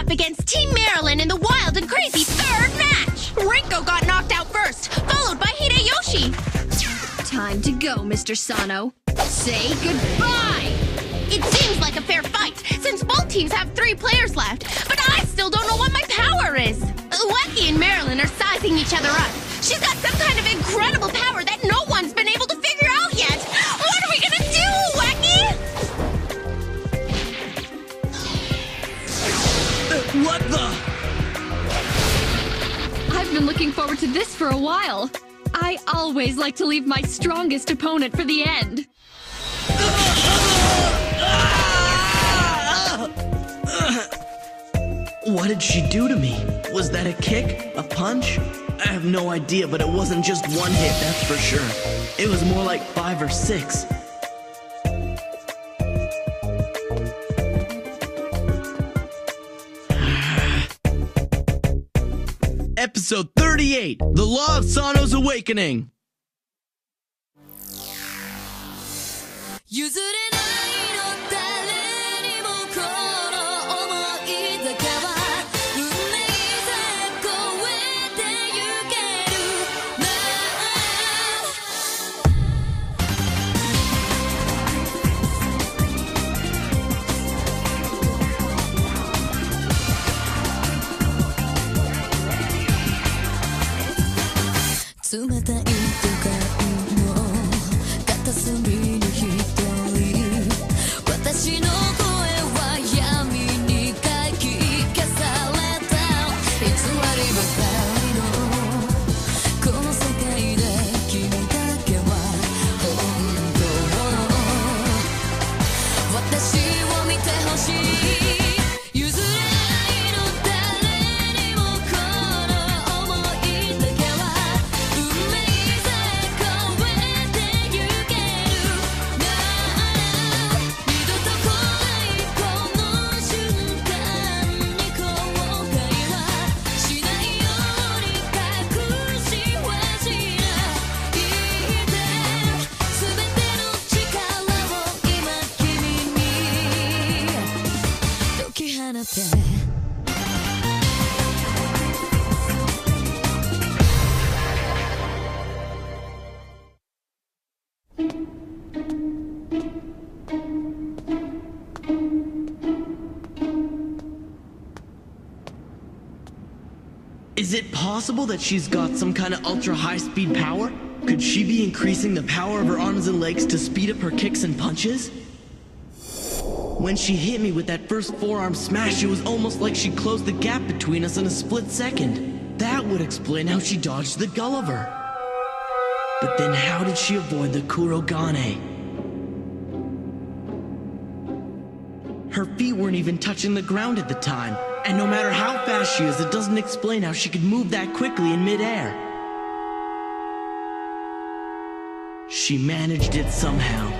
up against Team Marilyn in the wild and crazy third match! Rinko got knocked out first, followed by Hideyoshi! Time to go, Mr. Sano. Say goodbye! It seems like a fair fight, since both teams have 3 players left, but I still don't know what my power is! Ueki and Marilyn are sizing each other up. She's got some kind of incredible power that no one's been able to figure out yet! What are we gonna do, Ueki? What the? I've been looking forward to this for a while. I always like to leave my strongest opponent for the end. What did she do to me? Was that a kick? A punch? I have no idea, but it wasn't just one hit, that's for sure. It was more like 5 or 6. Episode 38, The Law of Sano's Awakening. Is it possible that she's got some kind of ultra-high-speed power? Could she be increasing the power of her arms and legs to speed up her kicks and punches? When she hit me with that first forearm smash, it was almost like she closed the gap between us in a split second. That would explain how she dodged the Gulliver. But then how did she avoid the Kurogane? Her feet weren't even touching the ground at the time. And no matter how fast she is, it doesn't explain how she could move that quickly in midair. She managed it somehow.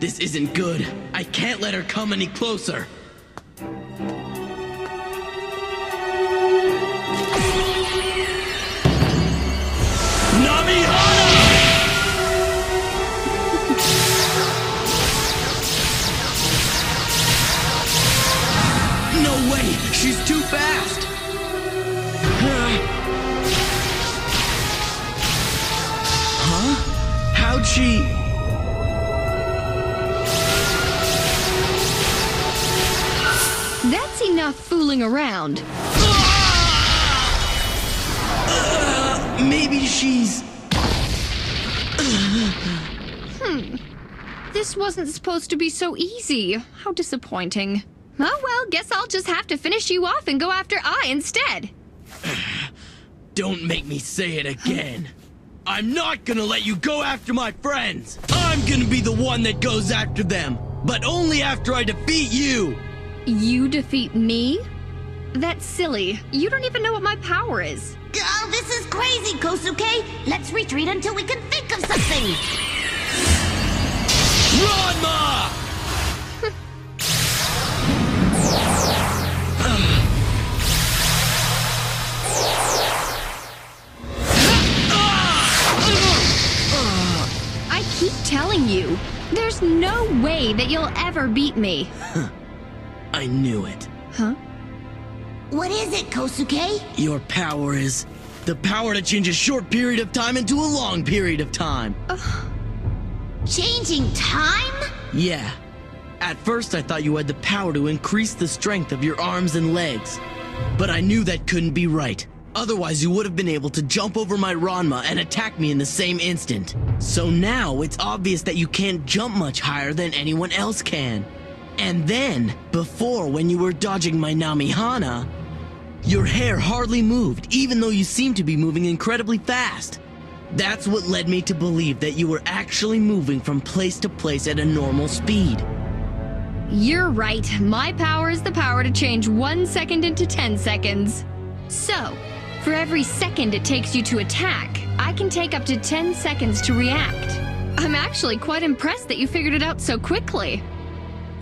This isn't good. I can't let her come any closer. Namihana! No way! She's too fast! Huh? How'd she... That's enough fooling around. Maybe she's... This wasn't supposed to be so easy. How disappointing. Oh well, guess I'll just have to finish you off and go after I instead. Don't make me say it again. I'm not gonna let you go after my friends. I'm gonna be the one that goes after them, but only after I defeat you. You defeat me? That's silly. You don't even know what my power is. Oh, this is crazy, Kosuke! Let's retreat until we can think of something! Ranma! I keep telling you, there's there's no way that you'll ever beat me. I knew it. Huh? What is it, Kosuke? Your power is the power to change a short period of time into a long period of time. Changing time? Yeah. At first I thought you had the power to increase the strength of your arms and legs. But I knew that couldn't be right. Otherwise you would have been able to jump over my Ranma and attack me in the same instant. So now it's obvious that you can't jump much higher than anyone else can. And then, before when you were dodging my Namihana, your hair hardly moved even though you seemed to be moving incredibly fast. That's what led me to believe that you were actually moving from place to place at a normal speed. You're right. My power is the power to change 1 second into 10 seconds. So, for every second it takes you to attack, I can take up to 10 seconds to react. I'm actually quite impressed that you figured it out so quickly.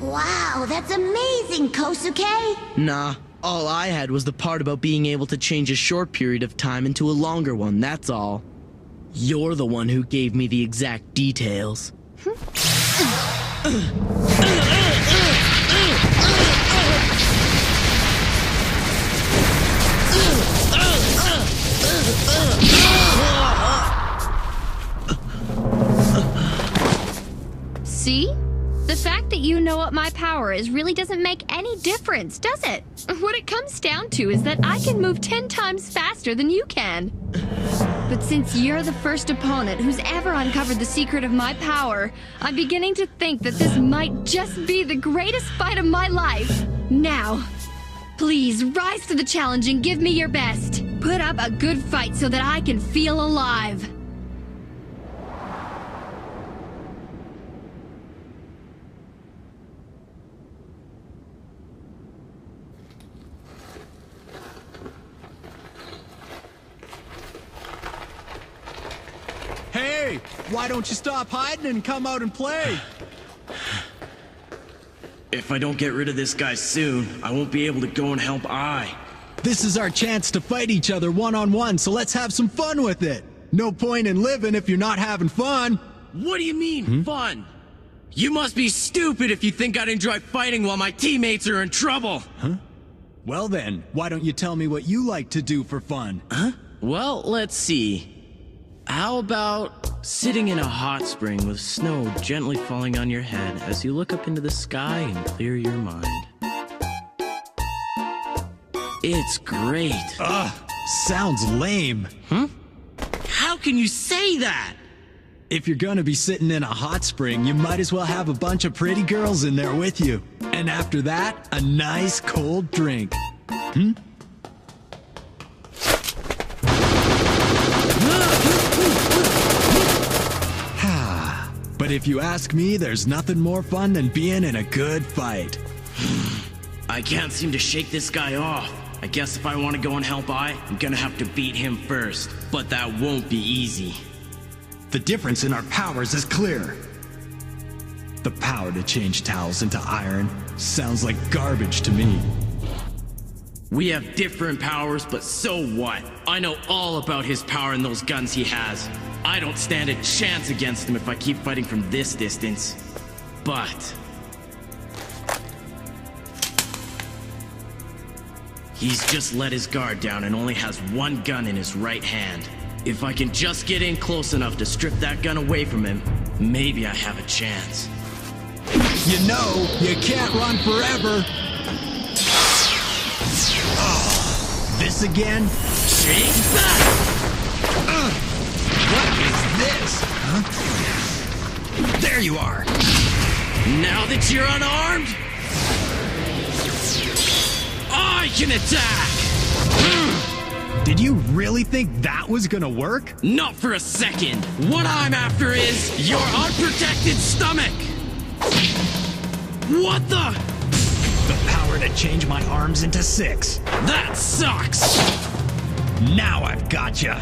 Wow, that's amazing, Kosuke! Nah, all I had was the part about being able to change a short period of time into a longer one, that's all. You're the one who gave me the exact details. See? The fact that you know what my power is really doesn't make any difference, does it? What it comes down to is that I can move 10 times faster than you can. But since you're the first opponent who's ever uncovered the secret of my power, I'm beginning to think that this might just be the greatest fight of my life. Now, please rise to the challenge and give me your best. Put up a good fight so that I can feel alive. Hey, why don't you stop hiding and come out and play? If I don't get rid of this guy soon, I won't be able to go and help Ai. This is our chance to fight each other one-on-one, so let's have some fun with it. No point in living if you're not having fun. What do you mean, fun? You must be stupid if you think I'd enjoy fighting while my teammates are in trouble. Huh? Well then, why don't you tell me what you like to do for fun? Huh? Well, let's see. How about sitting in a hot spring with snow gently falling on your head as you look up into the sky and clear your mind? It's great. Ugh, sounds lame. Huh? How can you say that? If you're gonna be sitting in a hot spring, you might as well have a bunch of pretty girls in there with you. And after that, a nice cold drink. But if you ask me, there's nothing more fun than being in a good fight. I can't seem to shake this guy off. I guess if I want to go and help Ai, I'm gonna have to beat him first. But that won't be easy. The difference in our powers is clear. The power to change towels into iron sounds like garbage to me. We have different powers, but so what? I know all about his power and those guns he has. I don't stand a chance against him if I keep fighting from this distance. But he's just let his guard down and only has one gun in his right hand. If I can just get in close enough to strip that gun away from him, maybe I have a chance. You know, you can't run forever. Oh, this again? Shake that! What is this? Huh? There you are. Now that you're unarmed, I can attack! Did you really think that was gonna work? Not for a second. What I'm after is your unprotected stomach! What the? The power to change my arms into 6. That sucks! Now I've gotcha.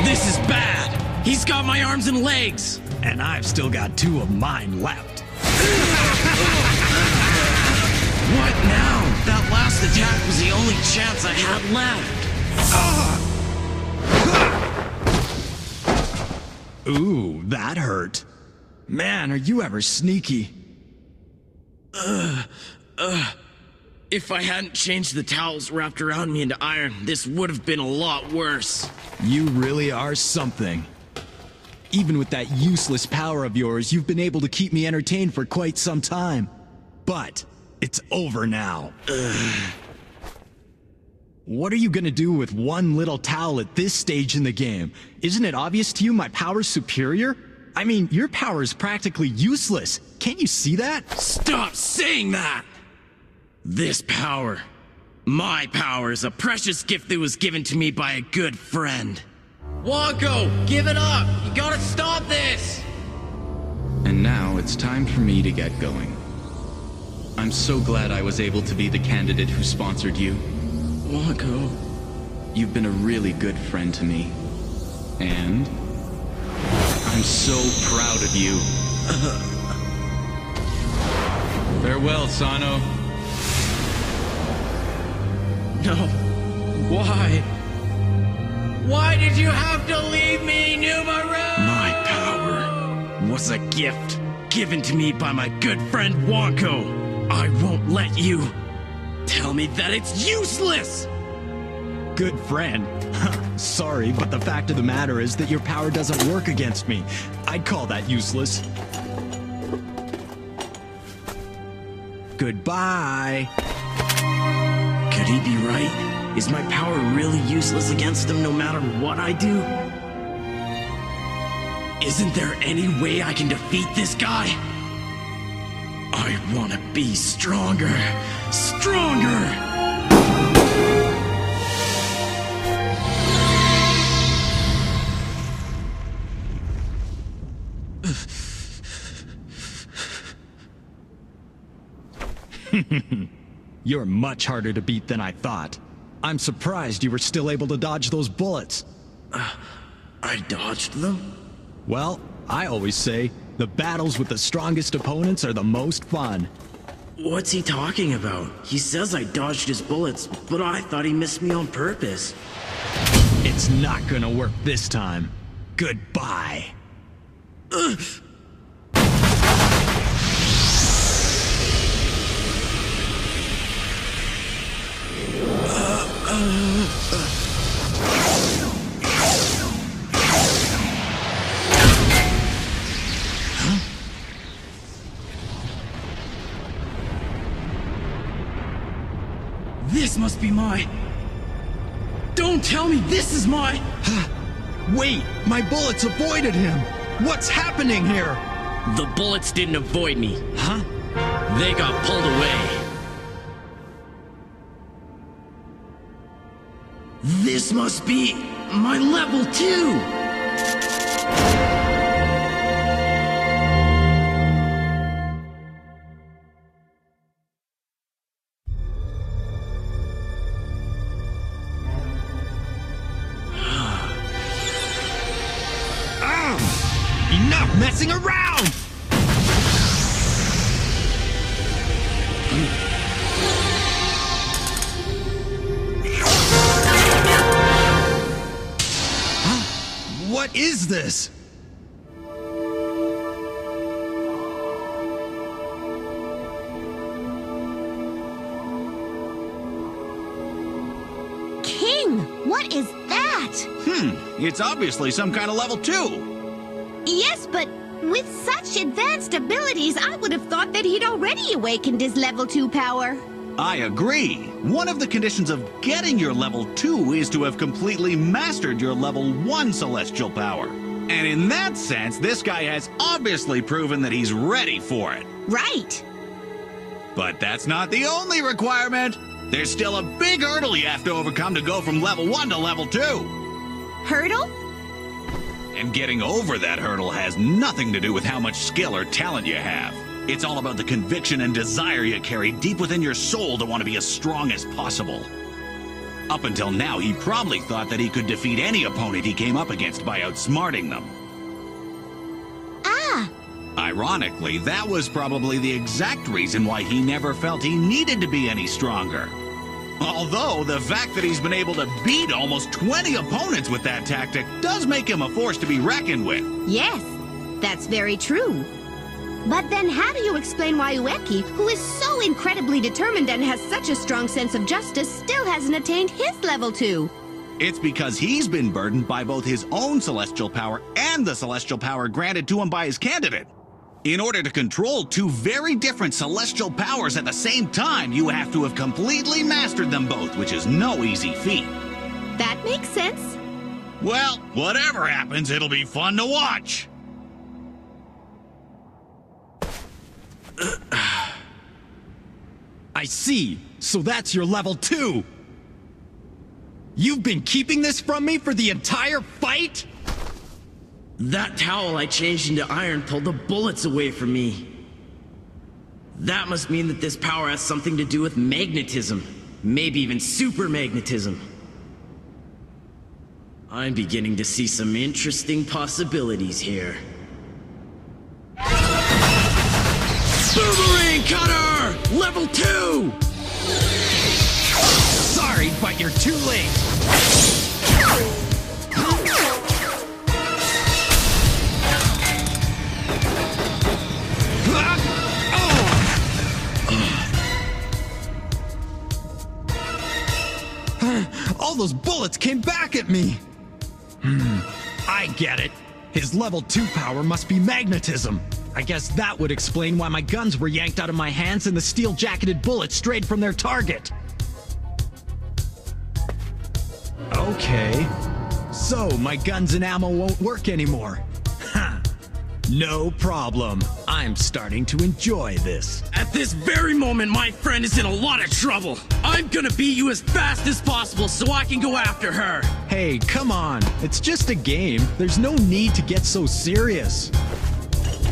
This is bad. He's got my arms and legs. And I've still got 2 of mine left. What now? That last attack was the only chance I had left. Ooh, that hurt. Man, are you ever sneaky. If I hadn't changed the towels wrapped around me into iron, this would have been a lot worse. You really are something. Even with that useless power of yours, you've been able to keep me entertained for quite some time. But it's over now. What are you gonna do with one little towel at this stage in the game? Isn't it obvious to you my power's superior? I mean, your power is practically useless. Can't you see that? Stop saying that! This power, my power, is a precious gift that was given to me by a good friend. Wonko, give it up! You gotta stop this! And now it's time for me to get going. I'm so glad I was able to be the candidate who sponsored you. Wonko... You've been a really good friend to me. And... I'm so proud of you. Farewell, Sano. No. Why? Why did you have to leave me, Numaru? My power was a gift given to me by my good friend Wonko. I won't let you tell me that it's useless! Good friend. Sorry, but the fact of the matter is that your power doesn't work against me. I'd call that useless. Goodbye. Could he be right? Is my power really useless against him no matter what I do? Isn't there any way I can defeat this guy? I want to be stronger. Stronger! You're much harder to beat than I thought. I'm surprised you were still able to dodge those bullets. I dodged them? Well, I always say, the battles with the strongest opponents are the most fun. What's he talking about? He says I dodged his bullets, but I thought he missed me on purpose. It's not gonna work this time. Goodbye. This must be my... Don't tell me this is my... Wait, my bullets avoided him. What's happening here? The bullets didn't avoid me. Huh? They got pulled away. This must be my level 2! Enough messing around! What is this? King, what is that? It's obviously some kind of level 2. Yes, but with such advanced abilities, I would have thought that he'd already awakened his level 2 power. I agree. One of the conditions of getting your level 2 is to have completely mastered your level 1 celestial power. And in that sense, this guy has obviously proven that he's ready for it. Right. But that's not the only requirement. There's still a big hurdle you have to overcome to go from level 1 to level 2. Hurdle? And getting over that hurdle has nothing to do with how much skill or talent you have. It's all about the conviction and desire you carry deep within your soul to want to be as strong as possible. Up until now, he probably thought that he could defeat any opponent he came up against by outsmarting them. Ah! Ironically, that was probably the exact reason why he never felt he needed to be any stronger. Although, the fact that he's been able to beat almost 20 opponents with that tactic does make him a force to be reckoned with. Yes, that's very true. But then how do you explain why Ueki, who is so incredibly determined and has such a strong sense of justice, still hasn't attained his level 2? It's because he's been burdened by both his own celestial power and the celestial power granted to him by his candidate. In order to control two very different celestial powers at the same time, you have to have completely mastered them both, which is no easy feat. That makes sense. Well, whatever happens, it'll be fun to watch. I see. So that's your level 2. You've been keeping this from me for the entire fight? That towel I changed into iron pulled the bullets away from me. That must mean that this power has something to do with magnetism. Maybe even super magnetism. I'm beginning to see some interesting possibilities here. Boomerang Cutter! Level 2! Sorry, but you're too late. All those bullets came back at me. I get it. His level 2 power must be magnetism. I guess that would explain why my guns were yanked out of my hands and the steel-jacketed bullets strayed from their target. Okay. So, my guns and ammo won't work anymore. Ha! No problem. I'm starting to enjoy this. At this very moment, my friend is in a lot of trouble. I'm gonna beat you as fast as possible so I can go after her. Hey, come on. It's just a game. There's no need to get so serious.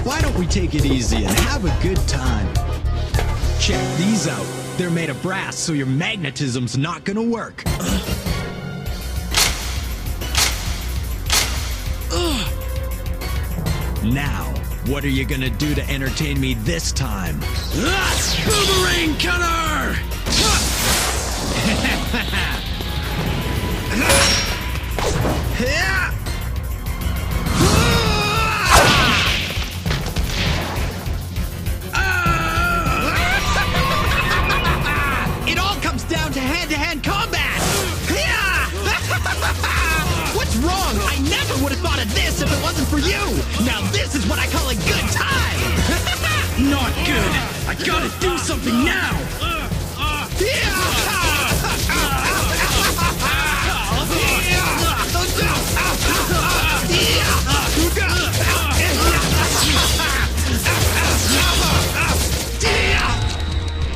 Why don't we take it easy and have a good time? Check these out. They're made of brass, so your magnetism's not gonna work. Now, what are you gonna do to entertain me this time? Boomerang Cutter! It all comes down to hand-to-hand combat! What's wrong? I never would have thought of this if it wasn't for you! Now this is what I call a good time! Not good! I gotta do something now!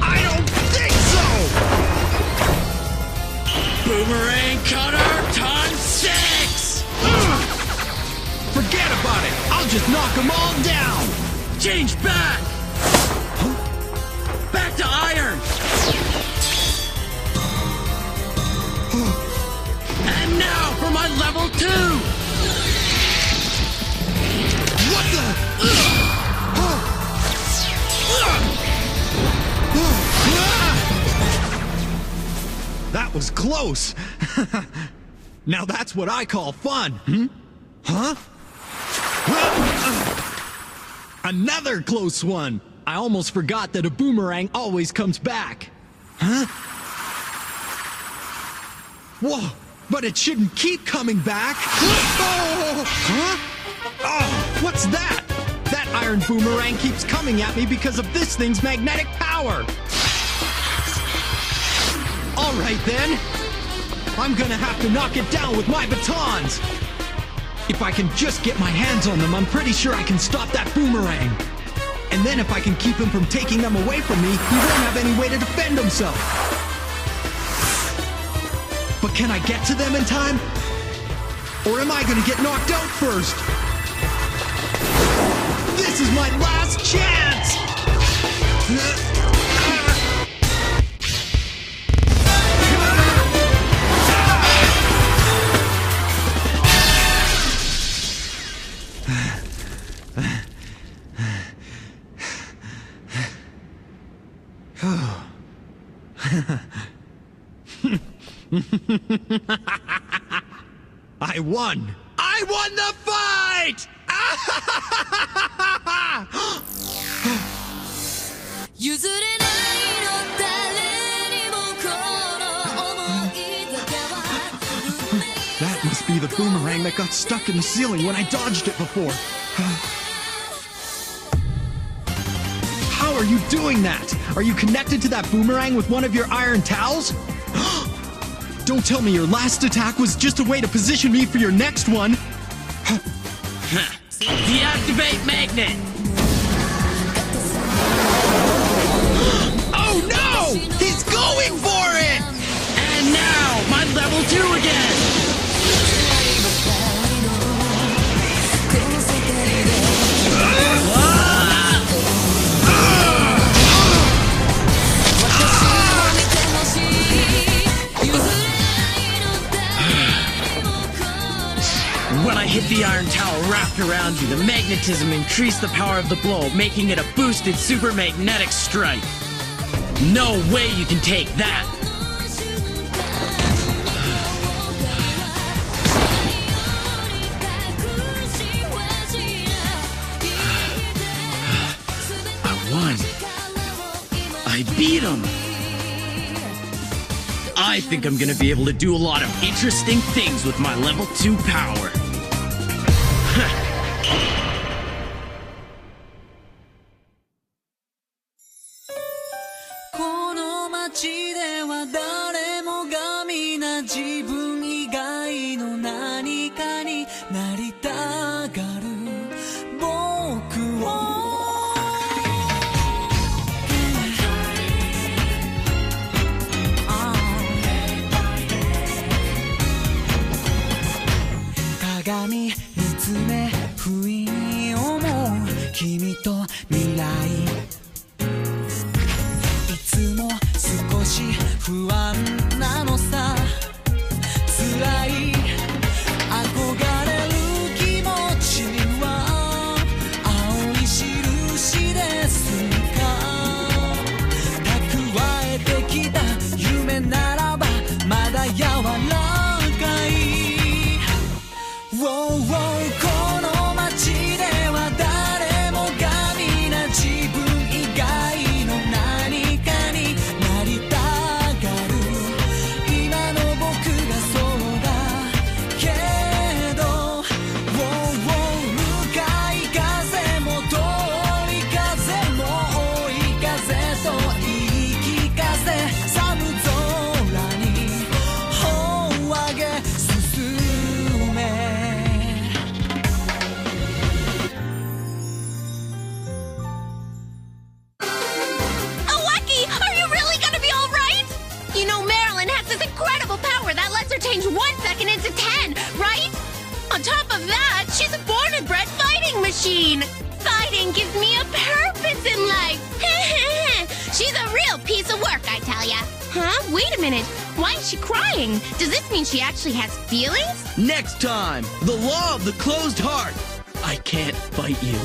I don't think so! Boomerang Cutter times 6! Forget about it! I'll just knock them all down! Change back! Back to iron! And now for my level 2! What the? That was close! Now that's what I call fun, Huh? Another close one! I almost forgot that a boomerang always comes back. Huh? Whoa! But it shouldn't keep coming back! Oh! Huh? Oh, what's that? That iron boomerang keeps coming at me because of this thing's magnetic power! Alright then! I'm gonna have to knock it down with my batons! If I can just get my hands on them, I'm pretty sure I can stop that boomerang. And then if I can keep him from taking them away from me, he won't have any way to defend himself. But can I get to them in time? Or am I gonna get knocked out first? This is my last chance! I won! I won the fight! That must be the boomerang that got stuck in the ceiling when I dodged it before. How are you doing that? Are you connected to that boomerang with one of your iron towels? Don't tell me your last attack was just a way to position me for your next one. Deactivate magnet! Oh no! He's going for it! And now, my level 2 again! When I hit the iron towel wrapped around you, the magnetism increased the power of the blow, making it a boosted super magnetic strike. No way you can take that! I won. I beat him. I think I'm gonna be able to do a lot of interesting things with my level 2 power. Change 1 second into 10, right? On top of that, she's a born and bred fighting machine. Fighting gives me a purpose in life. She's a real piece of work, I tell ya. Huh? Wait a minute. Why is she crying? Does this mean she actually has feelings? Next time, the law of the closed heart. I can't fight you.